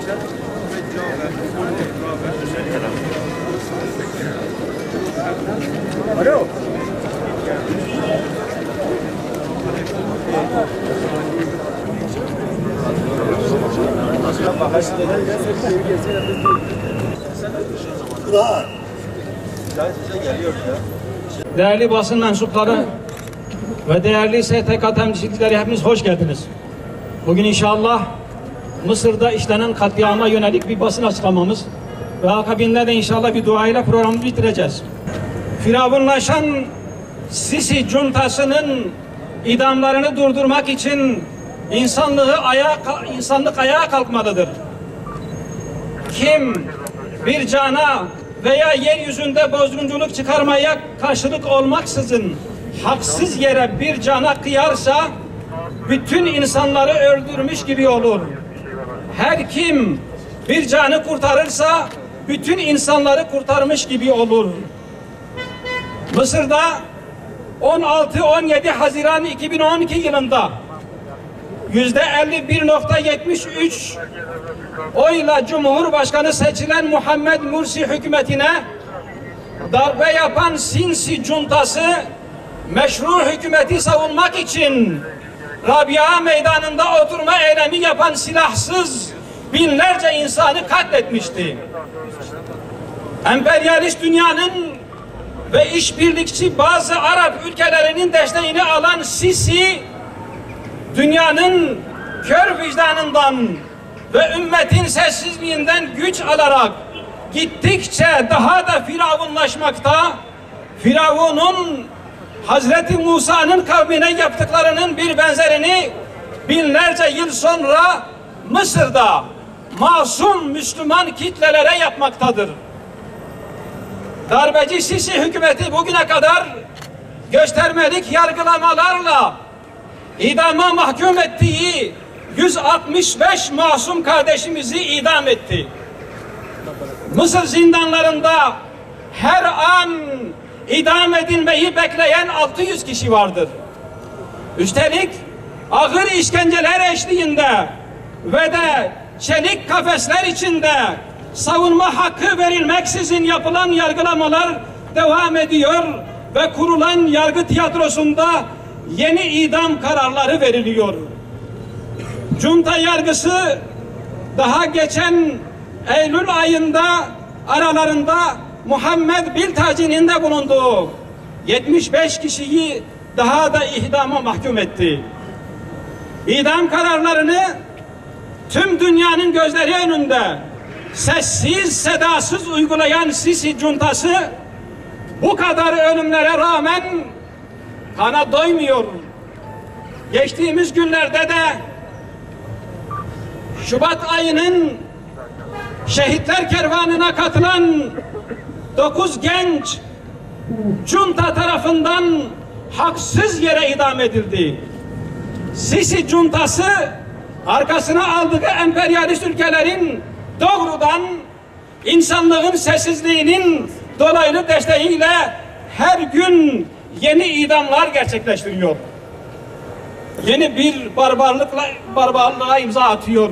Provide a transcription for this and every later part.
Alo. Değerli basın mensupları ve değerli STK temsilcileri, hepiniz hoş geldiniz. Bugün inşallah Mısır'da işlenen katliama yönelik bir basın açıklamamız ve akabinde de inşallah bir duayla programı bitireceğiz. Firavunlaşan Sisi cuntasının idamlarını durdurmak için insanlık ayağa kalkmalıdır. Kim bir cana veya yeryüzünde bozgunculuk çıkarmaya karşılık olmaksızın haksız yere bir cana kıyarsa bütün insanları öldürmüş gibi olur. Her kim bir canı kurtarırsa bütün insanları kurtarmış gibi olur. Mısır'da 16-17 Haziran 2012 yılında %51.73 oyla Cumhurbaşkanı seçilen Muhammed Mursi hükümetine darbe yapan Sisi cuntası meşru hükümeti savunmak için Rabia Meydanı'nda oturma eylemi yapan silahsız binlerce insanı katletmişti. Emperyalist dünyanın ve işbirlikçi bazı Arap ülkelerinin desteğini alan Sisi, dünyanın kör vicdanından ve ümmetin sessizliğinden güç alarak gittikçe daha da firavunlaşmakta, Firavun'un Hazreti Musa'nın kavmine yaptıklarının bir benzerini binlerce yıl sonra Mısır'da masum Müslüman kitlelere yapmaktadır. Darbeci Sisi hükümeti bugüne kadar göstermelik yargılamalarla idama mahkum ettiği 165 masum kardeşimizi idam etti. Mısır zindanlarında her an idam edilmeyi bekleyen 600 kişi vardır. Üstelik ağır işkenceler eşliğinde ve de çelik kafesler içinde savunma hakkı verilmeksizin yapılan yargılamalar devam ediyor ve kurulan yargı tiyatrosunda yeni idam kararları veriliyor. Junta yargısı daha geçen Eylül ayında aralarında Muhammed Biltaci'nin de bulunduğu 75 kişiyi daha da idama mahkum etti. İdam kararlarını tüm dünyanın gözleri önünde sessiz sedasız uygulayan Sisi cuntası bu kadar ölümlere rağmen kana doymuyor. Geçtiğimiz günlerde de Şubat ayının şehitler kervanına katılan 9 genç junta tarafından haksız yere idam edildi. Sisi cuntası arkasına aldığı emperyalist ülkelerin doğrudan insanlığın sessizliğinin dolaylı desteğiyle her gün yeni idamlar gerçekleştiriyor. Yeni bir barbarlığa imza atıyor.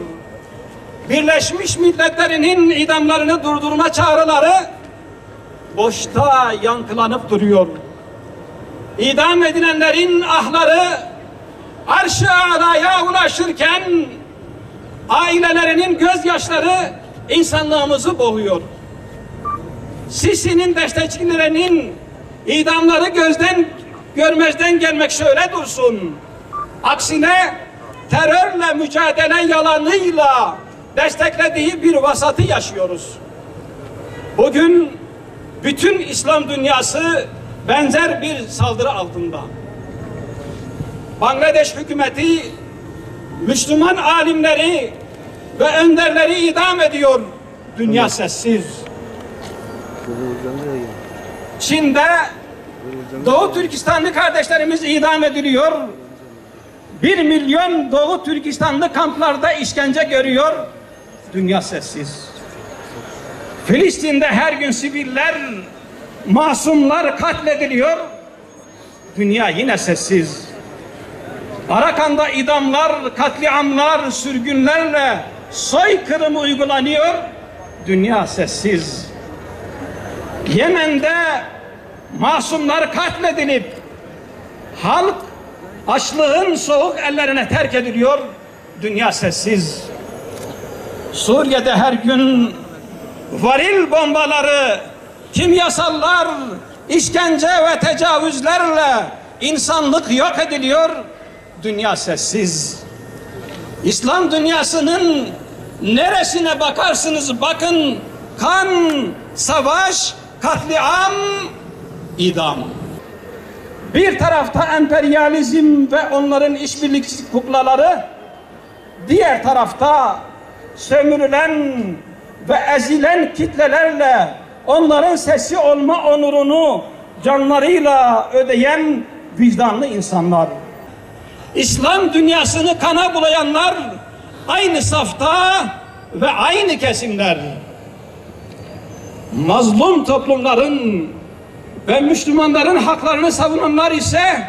Birleşmiş Milletler'in idamlarını durdurma çağrıları boşta yankılanıp duruyor. İdam edilenlerin ahları arş-ı alaya ulaşırken ailelerinin gözyaşları insanlığımızı boğuyor. Sisi'nin destekçilerinin idamları görmezden gelmek şöyle dursun. Aksine terörle mücadele yalanıyla desteklediği bir vasatı yaşıyoruz. Bugün bütün İslam dünyası benzer bir saldırı altında. Bangladeş hükümeti Müslüman alimleri ve önderleri idam ediyor. Dünya sessiz. Çin'de Doğu Türkistanlı kardeşlerimiz idam ediliyor. 1 milyon Doğu Türkistanlı kamplarda işkence görüyor. Dünya sessiz. Filistin'de her gün siviller, masumlar katlediliyor. Dünya yine sessiz. Arakan'da idamlar, katliamlar, sürgünlerle soykırım uygulanıyor. Dünya sessiz. Yemen'de masumlar katledilip halk açlığın soğuk ellerine terk ediliyor. Dünya sessiz. Suriye'de her gün varil bombaları, kimyasallar, işkence ve tecavüzlerle insanlık yok ediliyor. Dünya sessiz. İslam dünyasının neresine bakarsınız bakın, kan, savaş, katliam, idam. Bir tarafta emperyalizm ve onların işbirlikçi kuklaları, diğer tarafta sömürülen ve ezilen kitlelerle onların sesi olma onurunu canlarıyla ödeyen vicdanlı insanlar. İslam dünyasını kana bulayanlar aynı safta ve aynı kesimler. Mazlum toplumların ve Müslümanların haklarını savunanlar ise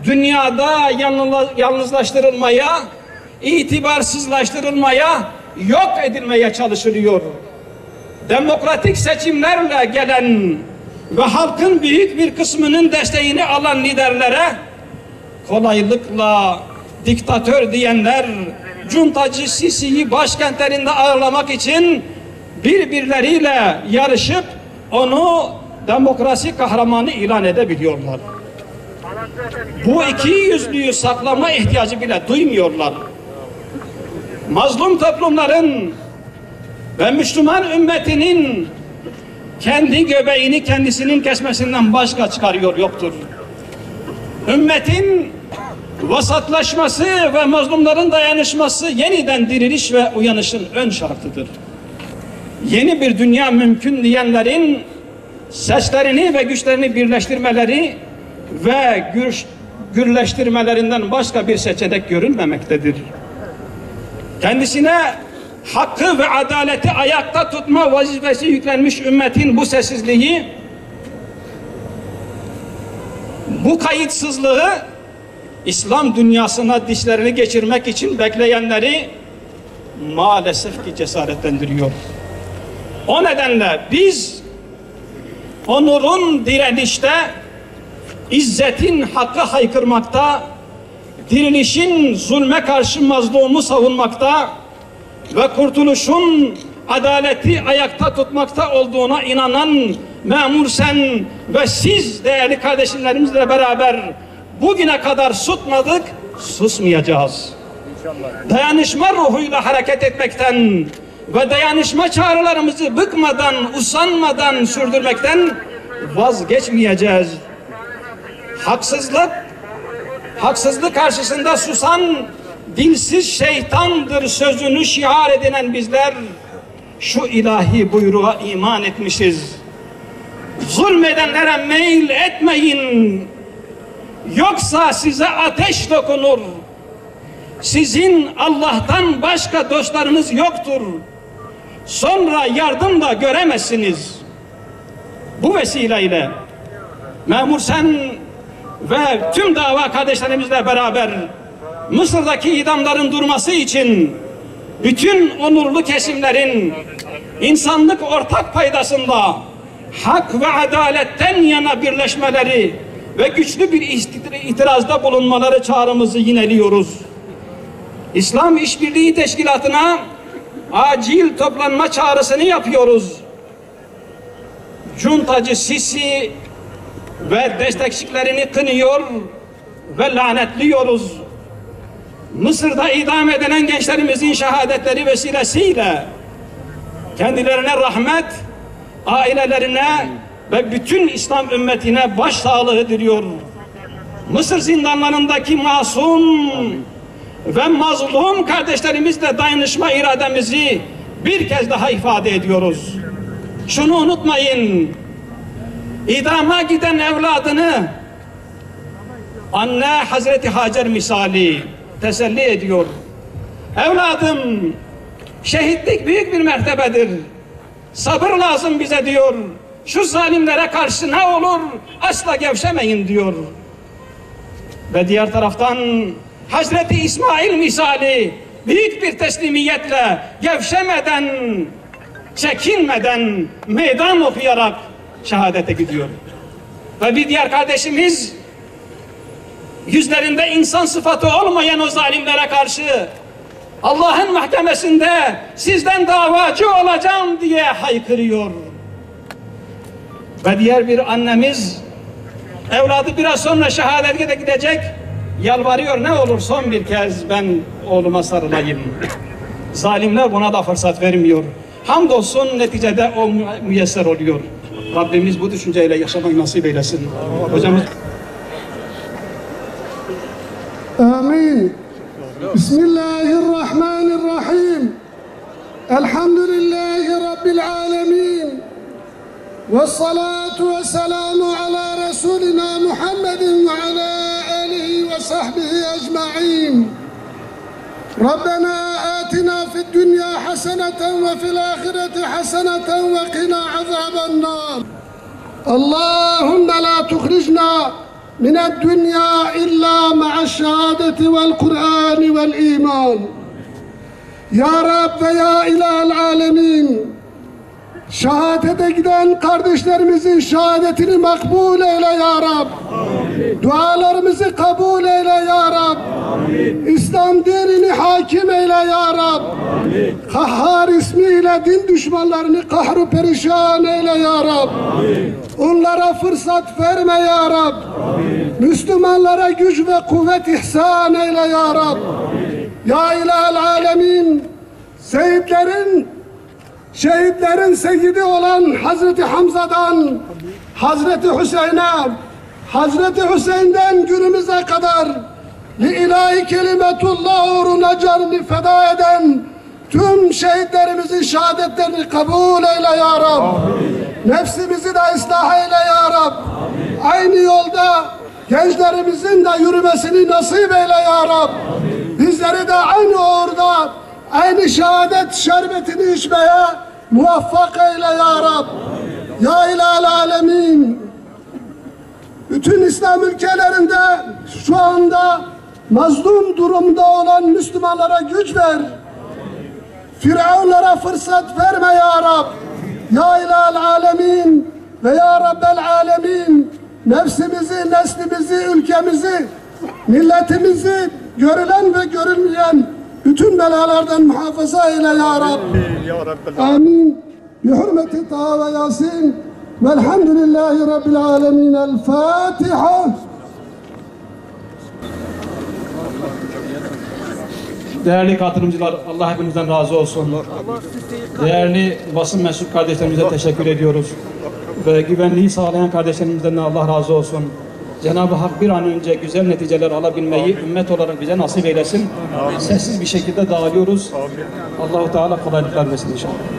dünyada yalnızlaştırılmaya, itibarsızlaştırılmaya, yok edilmeye çalışılıyor. Demokratik seçimlerle gelen ve halkın büyük bir kısmının desteğini alan liderlere kolaylıkla diktatör diyenler, cuntacı Sisi'yi başkentlerinde ağırlamak için birbirleriyle yarışıp onu demokrasi kahramanı ilan edebiliyorlar. Bu ikiyüzlüğü saklama ihtiyacı bile duymuyorlar. Mazlum toplumların ve Müslüman ümmetinin kendi göbeğini kendisinin kesmesinden başka çıkarıyor yoktur. Ümmetin vasatlaşması ve mazlumların dayanışması yeniden diriliş ve uyanışın ön şartıdır. Yeni bir dünya mümkün diyenlerin seslerini ve güçlerini birleştirmeleri ve gürleştirmelerinden başka bir seçenek görülmemektedir. Kendisine hakkı ve adaleti ayakta tutma vazifesi yüklenmiş ümmetin bu sessizliği, bu kayıtsızlığı İslam dünyasına dişlerini geçirmek için bekleyenleri maalesef ki cesaretlendiriyor. O nedenle biz onurun direnişte, izzetin hakkı haykırmakta, dirilişin zulme karşı mazlumu savunmakta ve kurtuluşun adaleti ayakta tutmakta olduğuna inanan Memur Sen ve siz değerli kardeşlerimizle beraber bugüne kadar susmadık, susmayacağız. Dayanışma ruhuyla hareket etmekten ve dayanışma çağrılarımızı bıkmadan, usanmadan sürdürmekten vazgeçmeyeceğiz. Haksızlık karşısında susan dilsiz şeytandır sözünü şiar edinen bizler şu ilahi buyruğa iman etmişiz. Zulmedenlere meyil etmeyin, yoksa size ateş dokunur. Sizin Allah'tan başka dostlarınız yoktur. Sonra yardım da göremezsiniz. Bu vesileyle Memur Sen ve tüm dava kardeşlerimizle beraber Mısır'daki idamların durması için bütün onurlu kesimlerin insanlık ortak paydasında hak ve adaletten yana birleşmeleri ve güçlü bir itirazda bulunmaları çağrımızı yineliyoruz. İslam İşbirliği Teşkilatı'na acil toplanma çağrısını yapıyoruz. Cuntacı Sisi ve destekçilerini kınıyor ve lanetliyoruz. Mısır'da idam edilen gençlerimizin şehadetleri vesilesiyle kendilerine rahmet, ailelerine ve bütün İslam ümmetine başsağlığı diliyor. Mısır zindanlarındaki masum ve mazlum kardeşlerimizle dayanışma irademizi bir kez daha ifade ediyoruz. Şunu unutmayın, idama giden evladını anne Hazreti Hacer misali teselli ediyor. Evladım, şehitlik büyük bir mertebedir. Sabır lazım bize diyor. Şu zalimlere karşı ne olur asla gevşemeyin diyor. Ve diğer taraftan Hazreti İsmail misali büyük bir teslimiyetle, gevşemeden, çekinmeden meydan okuyarak şehadete gidiyor. Ve bir diğer kardeşimiz yüzlerinde insan sıfatı olmayan o zalimlere karşı Allah'ın mahkemesinde sizden davacı olacağım diye haykırıyor. Ve diğer bir annemiz evladı biraz sonra şehadete gidecek, yalvarıyor, ne olur son bir kez ben oğluma sarılayım. Zalimler buna da fırsat vermiyor. Hamdolsun neticede o müyesser oluyor. Rabbimiz bu düşünceyle yaşamayı nasip eylesin. Hocamız. Amin. Bismillahirrahmanirrahim. Elhamdülillahi Rabbil alemin. Vessalatu vesselamu ala Resulina Muhammedin ve ala alihi ve sahbihi ecma'in. Rabbena atina fid dünya haseneten ve fil ahireti haseneten ve qina azaben nar. Allahümme la tuhricna mined dünya illa ma'aş şehadeti vel Kur'an vel iman. Ya Rab ve ya ilahel alemin. Şehadete giden kardeşlerimizin şehadetini makbul eyle ya Rab. Amin. Dualarımızı kabul eyle ya Rab. Amin. İslam dinini hakim eyle ya Rab. Amin. Kahhar ismiyle din düşmanlarını kahru perişan eyle ya Rab. Amin. Onlara fırsat verme ya Rab. Amin. Müslümanlara güç ve kuvvet ihsan eyle ya Rab. Amin. Ya ilahel alemin, şehitlerin seyyidi olan Hazreti Hamza'dan Hazreti Hüseyin'e, Hazreti Hüseyin'den günümüze kadar li-ilahi kelimetullah uğruna canını feda eden tüm şehitlerimizin şehadetlerini kabul eyle ya Rab. Amin. Nefsimizi de ıslah eyle ya Rab. Amin. Aynı yolda gençlerimizin de yürümesini nasip eyle ya Rab. Amin. Bizleri de aynı uğurda aynı şehadet şerbetini içmeye muvaffak eyle ya Rab. Ya ilahel alemin. Bütün İslam ülkelerinde şu anda mazlum durumda olan Müslümanlara güç ver. Firavunlara fırsat verme ya Rab. Ya ilahel alemin ve ya Rabbel alemin. Nefsimizi, neslimizi, ülkemizi, milletimizi görülen ve görülmeyen bütün belalardan muhafaza eyle ya Rab. Amin. Bi hürmeti Taha ve Yasin. Velhamdülillahi Rabbil alemin. El Fatiha. Değerli katılımcılar, Allah hepinizden razı olsun. Değerli basın mensup kardeşlerimize teşekkür ediyoruz. Ve güvenliği sağlayan kardeşlerimizden de Allah razı olsun. Cenab-ı Hak bir an önce güzel neticeler alabilmeyi ümmet olarak bize nasip eylesin. Sessiz bir şekilde dağılıyoruz. Allah-u Teala kolaylıklar versin inşallah.